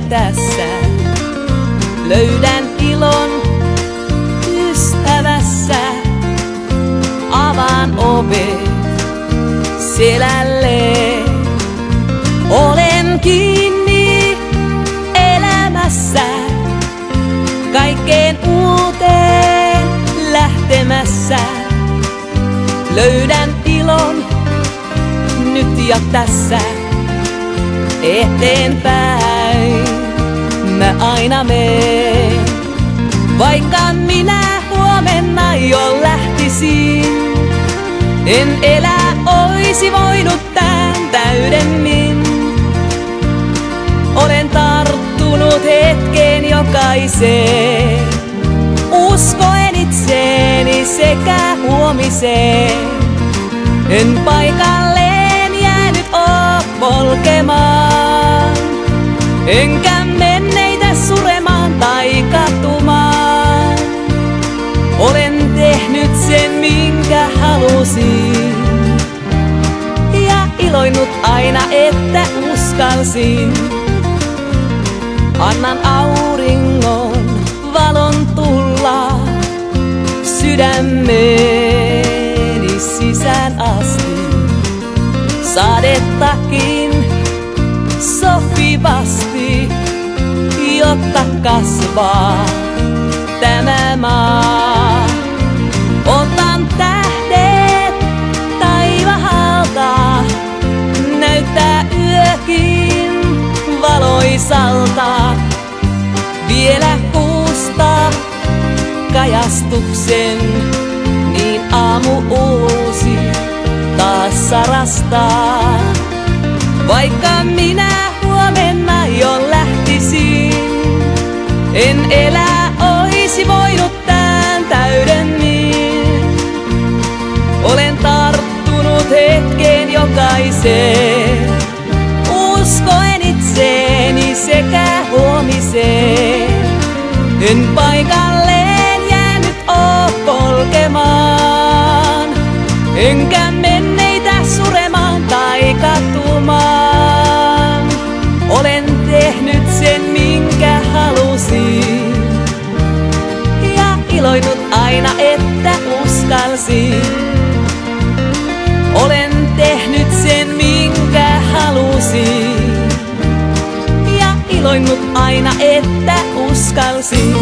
tässä. Löydän ilon ystävässä. Avaan ovet selälleen. Olen kiinni elämässä. Kaikkeen uuteen lähtemässä. Löydän ilon nyt ja tässä. Eteenpäin mä aina meen. Vaikka minä huomenna jo lähtisin, en elää oisi voinut tän täydemmin. Olen tarttunut hetkeen jokaiseen, uskoen itseeni sekä huomiseen. En paikalleen jäänyt oo polkemaan, enkä menneitä suremaan tai katumaan. Olen tehnyt sen minkä halusin ja iloinut aina että uskalsin. Annan auringon valon tulla sydämeeni sisään asti. Sadettakin sopivasti, jotta kasvaa tämä maa. Otan tähdet taivahalta, näyttää yökin valoisalta. Vielä kuusta kajastuksen, niin aamu uusi taas sarastaa. Vaikka minä huomenna jo lähtisin, en elää oisi voinut tän täydemmin. Olen tarttunut hetkeen jokaiseen, uskoen itseeni sekä huomiseen. En paikalleen jäänyt oo polkemaan, enkä menneitä suremaan tai katumaan. Olen tehnyt sen minkä halusin ja iloinut aina että uskalsin. Olen tehnyt sen minkä halusin ja iloinut aina että uskalsin.